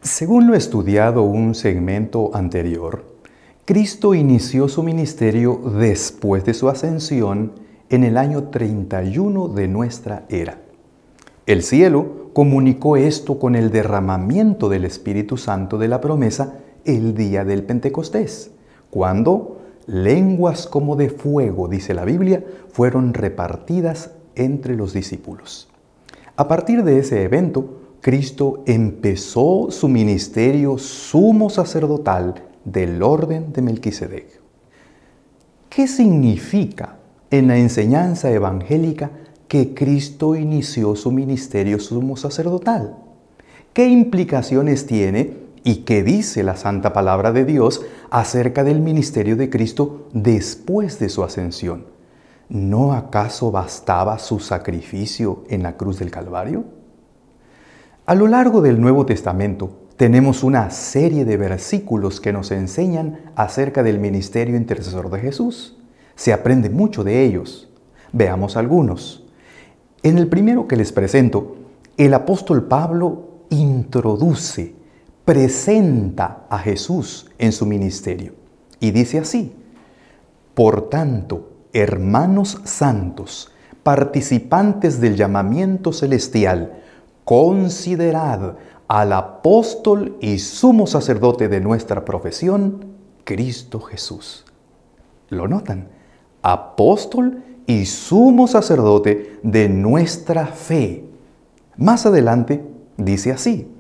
Según lo estudiado un segmento anterior, Cristo inició su ministerio después de su ascensión en el año 31 de nuestra era. El cielo comunicó esto con el derramamiento del Espíritu Santo de la promesa el día del Pentecostés, cuando lenguas como de fuego, dice la Biblia, fueron repartidas entre los discípulos. A partir de ese evento, Cristo empezó su ministerio sumo sacerdotal del orden de Melquisedec. ¿Qué significa en la enseñanza evangélica que Cristo inició su ministerio sumo sacerdotal? ¿Qué implicaciones tiene y qué dice la Santa Palabra de Dios acerca del ministerio de Cristo después de su ascensión? ¿No acaso bastaba su sacrificio en la cruz del Calvario? A lo largo del Nuevo Testamento tenemos una serie de versículos que nos enseñan acerca del ministerio intercesor de Jesús. Se aprende mucho de ellos. Veamos algunos. En el primero que les presento, el apóstol Pablo introduce, presenta a Jesús en su ministerio. Y dice así: Por tanto, hermanos santos, participantes del llamamiento celestial, considerad al apóstol y sumo sacerdote de nuestra profesión, Cristo Jesús. ¿Lo notan? Apóstol y sumo sacerdote de nuestra fe. Más adelante dice así: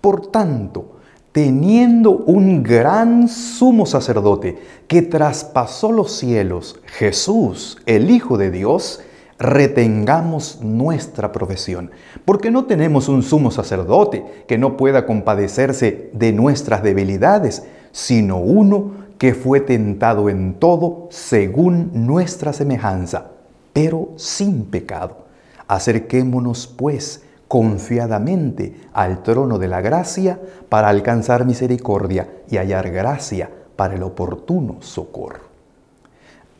Por tanto, teniendo un gran sumo sacerdote que traspasó los cielos, Jesús, el Hijo de Dios, retengamos nuestra profesión, porque no tenemos un sumo sacerdote que no pueda compadecerse de nuestras debilidades, sino uno que fue tentado en todo según nuestra semejanza, pero sin pecado. Acerquémonos, pues, confiadamente al trono de la gracia para alcanzar misericordia y hallar gracia para el oportuno socorro.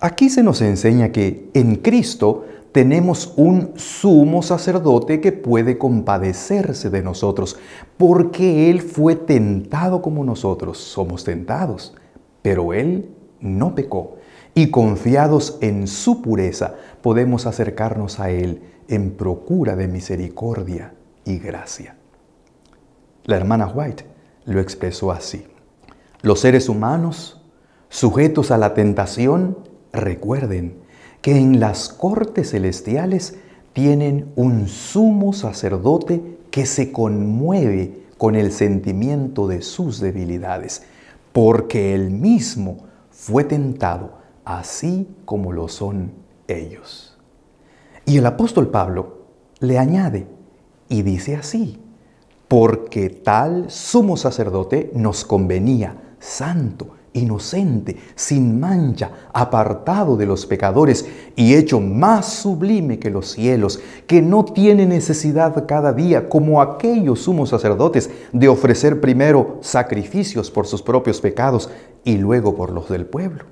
Aquí se nos enseña que en Cristo tenemos un sumo sacerdote que puede compadecerse de nosotros, porque Él fue tentado como nosotros somos tentados, pero Él no pecó. Y confiados en su pureza, podemos acercarnos a Él en procura de misericordia y gracia. La hermana White lo expresó así: Los seres humanos, sujetos a la tentación, recuerden que en las cortes celestiales tienen un sumo sacerdote que se conmueve con el sentimiento de sus debilidades, porque Él mismo fue tentado así como lo son ellos. Y el apóstol Pablo le añade y dice así: Porque tal sumo sacerdote nos convenía, santo, inocente, sin mancha, apartado de los pecadores y hecho más sublime que los cielos, que no tiene necesidad cada día, como aquellos sumos sacerdotes, de ofrecer primero sacrificios por sus propios pecados y luego por los del pueblo.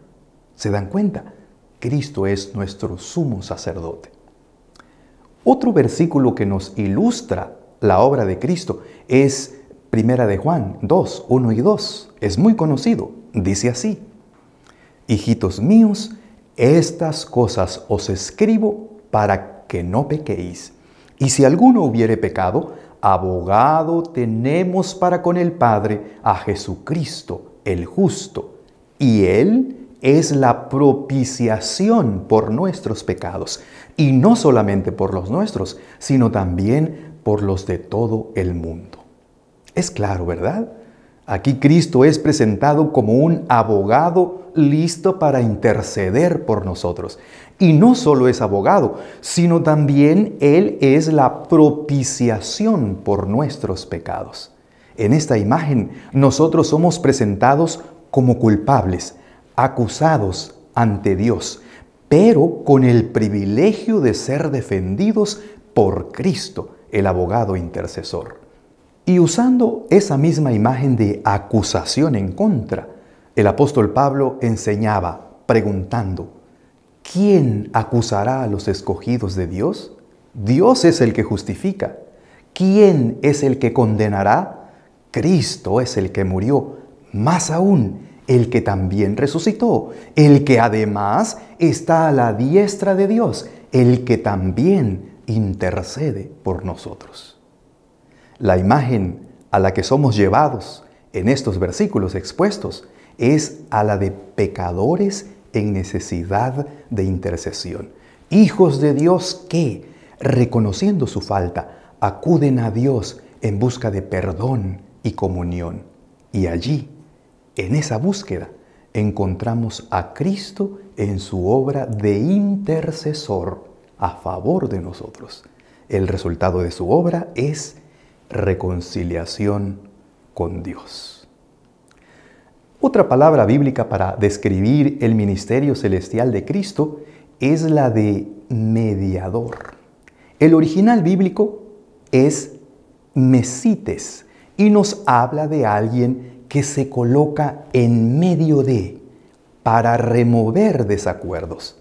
¿Se dan cuenta? Cristo es nuestro sumo sacerdote. Otro versículo que nos ilustra la obra de Cristo es 1 de Juan 2, 1 y 2. Es muy conocido. Dice así: Hijitos míos, estas cosas os escribo para que no pequéis. Y si alguno hubiere pecado, abogado tenemos para con el Padre a Jesucristo, el justo. Y Él es la propiciación por nuestros pecados. Y no solamente por los nuestros, sino también por los de todo el mundo. Es claro, ¿verdad? Aquí Cristo es presentado como un abogado listo para interceder por nosotros. Y no solo es abogado, sino también Él es la propiciación por nuestros pecados. En esta imagen, nosotros somos presentados como culpables, acusados ante Dios, pero con el privilegio de ser defendidos por Cristo, el abogado intercesor. Y usando esa misma imagen de acusación en contra, el apóstol Pablo enseñaba preguntando: ¿quién acusará a los escogidos de Dios? Dios es el que justifica. ¿Quién es el que condenará? Cristo es el que murió, más aún, el que también resucitó, el que además está a la diestra de Dios, el que también intercede por nosotros. La imagen a la que somos llevados en estos versículos expuestos es a la de pecadores en necesidad de intercesión. Hijos de Dios que, reconociendo su falta, acuden a Dios en busca de perdón y comunión. Y allí, en esa búsqueda, encontramos a Cristo en su obra de intercesor a favor de nosotros. El resultado de su obra es reconciliación con Dios. Otra palabra bíblica para describir el ministerio celestial de Cristo es la de mediador. El original bíblico es mesites y nos habla de alguien que se coloca en medio de, para remover desacuerdos.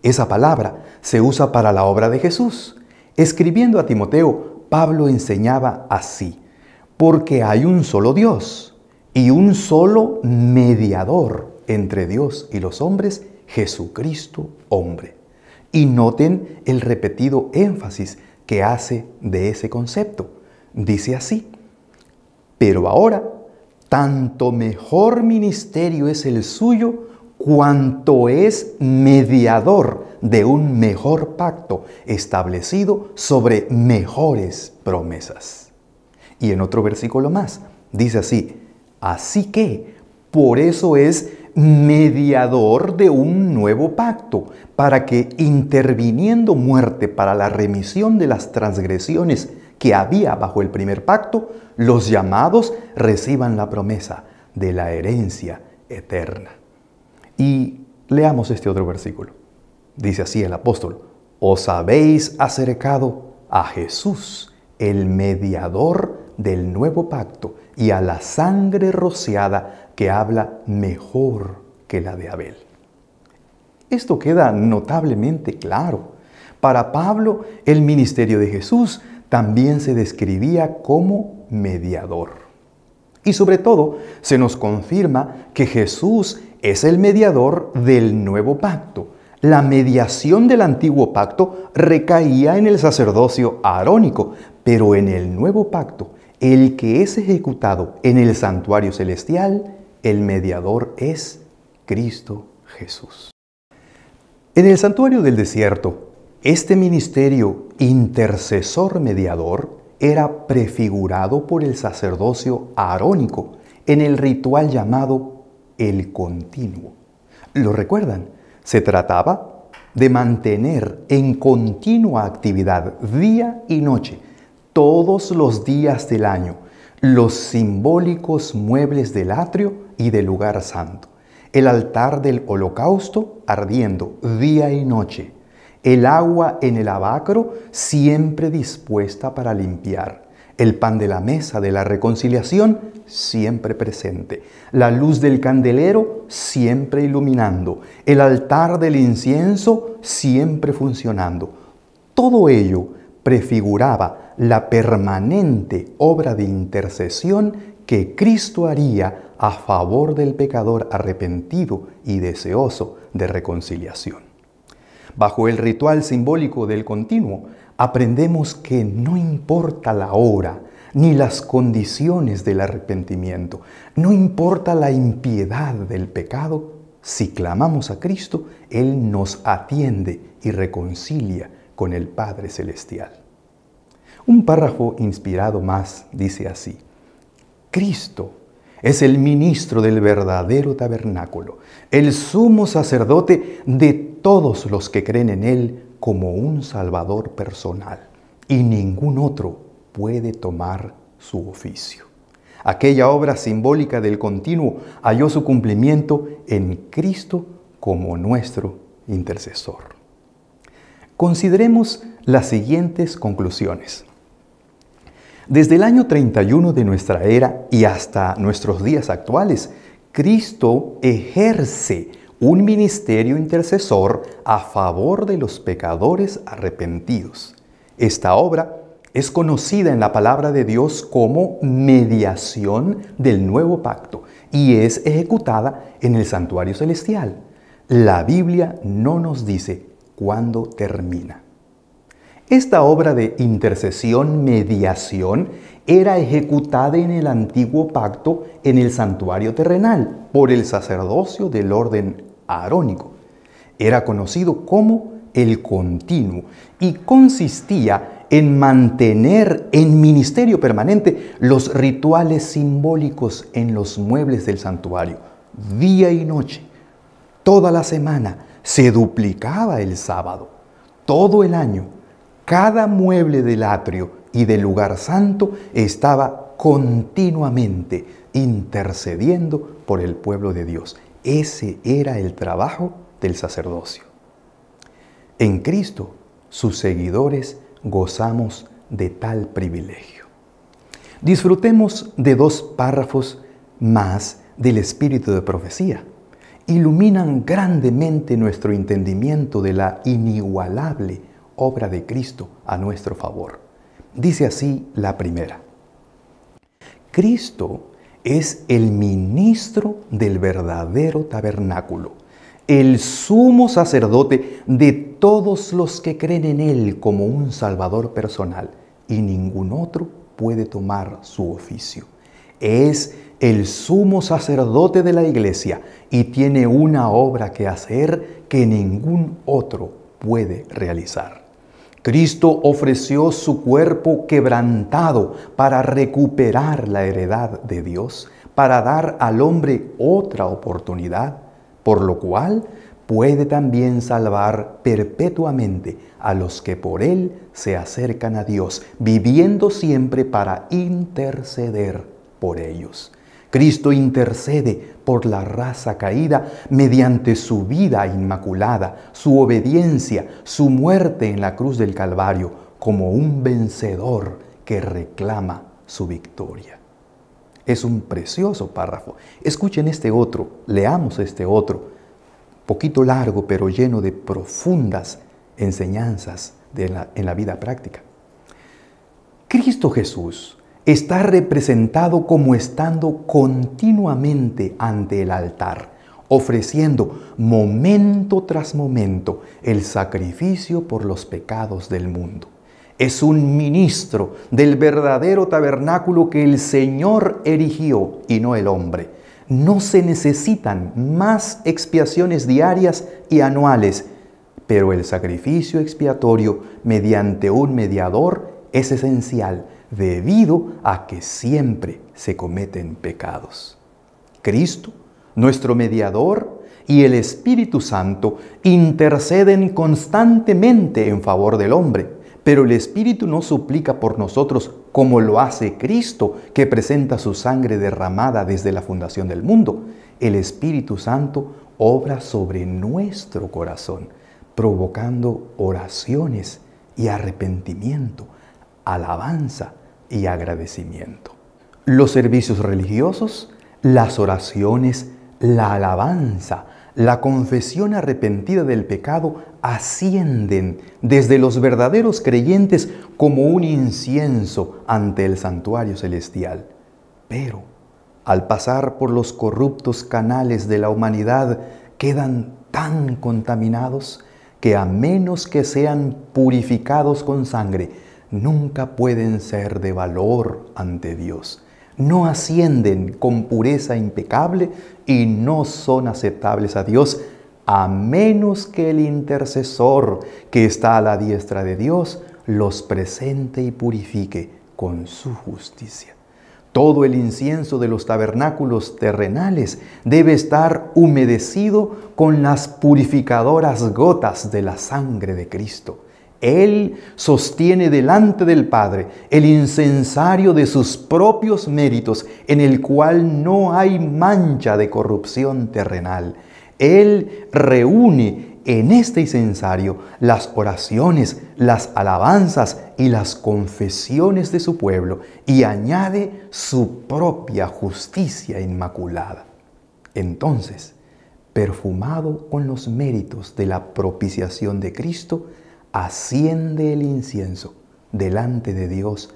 Esa palabra se usa para la obra de Jesús. Escribiendo a Timoteo, Pablo enseñaba así: porque hay un solo Dios y un solo mediador entre Dios y los hombres, Jesucristo hombre. Y noten el repetido énfasis que hace de ese concepto. Dice así: pero ahora, tanto mejor ministerio es el suyo, cuanto es mediador de un mejor pacto establecido sobre mejores promesas. Y en otro versículo más, dice así: así que, por eso es mediador de un nuevo pacto, para que, interviniendo muerte para la remisión de las transgresiones que había bajo el primer pacto, los llamados reciban la promesa de la herencia eterna. Y leamos este otro versículo. Dice así el apóstol: os habéis acercado a Jesús, el mediador del nuevo pacto, y a la sangre rociada que habla mejor que la de Abel. Esto queda notablemente claro. Para Pablo, el ministerio de Jesús también se describía como mediador. Y sobre todo, se nos confirma que Jesús es el mediador del nuevo pacto. La mediación del antiguo pacto recaía en el sacerdocio arónico, pero en el nuevo pacto, el que es ejecutado en el santuario celestial, el mediador es Cristo Jesús. En el santuario del desierto, este ministerio intercesor mediador era prefigurado por el sacerdocio arónico en el ritual llamado el continuo. ¿Lo recuerdan? Se trataba de mantener en continua actividad día y noche, todos los días del año, los simbólicos muebles del atrio y del lugar santo, el altar del holocausto ardiendo día y noche, el agua en el lavacro siempre dispuesta para limpiar, el pan de la mesa de la reconciliación siempre presente, la luz del candelero siempre iluminando, el altar del incienso siempre funcionando. Todo ello prefiguraba la permanente obra de intercesión que Cristo haría a favor del pecador arrepentido y deseoso de reconciliación. Bajo el ritual simbólico del continuo, aprendemos que no importa la hora ni las condiciones del arrepentimiento, no importa la impiedad del pecado, si clamamos a Cristo, Él nos atiende y reconcilia con el Padre Celestial. Un párrafo inspirado más dice así: Cristo es el ministro del verdadero tabernáculo, el sumo sacerdote de todos los que creen en Él como un Salvador personal, y ningún otro puede tomar su oficio. Aquella obra simbólica del continuo halló su cumplimiento en Cristo como nuestro intercesor. Consideremos las siguientes conclusiones. Desde el año 31 de nuestra era y hasta nuestros días actuales, Cristo ejerce un ministerio intercesor a favor de los pecadores arrepentidos. Esta obra Es conocida en la palabra de Dios como mediación del nuevo pacto y es ejecutada en el santuario celestial. La Biblia no nos dice cuándo termina. Esta obra de intercesión, mediación, era ejecutada en el antiguo pacto en el santuario terrenal por el sacerdocio del orden arónico. Era conocido como el continuo y consistía en mantener en ministerio permanente los rituales simbólicos en los muebles del santuario, día y noche. Toda la semana se duplicaba el sábado. Todo el año, cada mueble del atrio y del lugar santo estaba continuamente intercediendo por el pueblo de Dios. Ese era el trabajo del sacerdocio. En Cristo, sus seguidores gozamos de tal privilegio. Disfrutemos de 2 párrafos más del espíritu de profecía. Iluminan grandemente nuestro entendimiento de la inigualable obra de Cristo a nuestro favor. Dice así la primera: Cristo es el ministro del verdadero tabernáculo, el sumo sacerdote de todos los que creen en Él como un Salvador personal, y ningún otro puede tomar su oficio. Es el sumo sacerdote de la Iglesia y tiene una obra que hacer que ningún otro puede realizar. Cristo ofreció su cuerpo quebrantado para recuperar la heredad de Dios, para dar al hombre otra oportunidad, por lo cual puede también salvar perpetuamente a los que por Él se acercan a Dios, viviendo siempre para interceder por ellos. Cristo intercede por la raza caída mediante su vida inmaculada, su obediencia, su muerte en la cruz del Calvario, como un vencedor que reclama su victoria. Es un precioso párrafo. Escuchen este otro, leamos este otro, poquito largo pero lleno de profundas enseñanzas en la vida práctica. Cristo Jesús está representado como estando continuamente ante el altar, ofreciendo momento tras momento el sacrificio por los pecados del mundo. Es un ministro del verdadero tabernáculo que el Señor erigió y no el hombre. No se necesitan más expiaciones diarias y anuales, pero el sacrificio expiatorio mediante un mediador es esencial debido a que siempre se cometen pecados. Cristo, nuestro mediador, y el Espíritu Santo interceden constantemente en favor del hombre, pero el Espíritu no suplica por nosotros como lo hace Cristo, que presenta su sangre derramada desde la fundación del mundo. El Espíritu Santo obra sobre nuestro corazón, provocando oraciones y arrepentimiento, alabanza y agradecimiento. Los servicios religiosos, las oraciones, la alabanza, la confesión arrepentida del pecado ascienden desde los verdaderos creyentes como un incienso ante el santuario celestial. Pero al pasar por los corruptos canales de la humanidad quedan tan contaminados que a menos que sean purificados con sangre, nunca pueden ser de valor ante Dios. No ascienden con pureza impecable y no son aceptables a Dios a menos que el intercesor que está a la diestra de Dios los presente y purifique con su justicia. Todo el incienso de los tabernáculos terrenales debe estar humedecido con las purificadoras gotas de la sangre de Cristo. Él sostiene delante del Padre el incensario de sus propios méritos, en el cual no hay mancha de corrupción terrenal. Él reúne en este incensario las oraciones, las alabanzas y las confesiones de su pueblo y añade su propia justicia inmaculada. Entonces, perfumado con los méritos de la propiciación de Cristo, asciende el incienso delante de Dios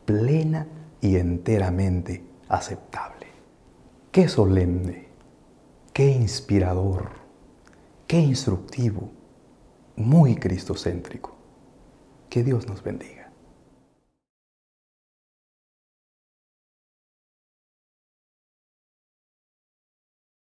plena y enteramente aceptable. Qué solemne, qué inspirador, qué instructivo, muy cristocéntrico. Que Dios nos bendiga.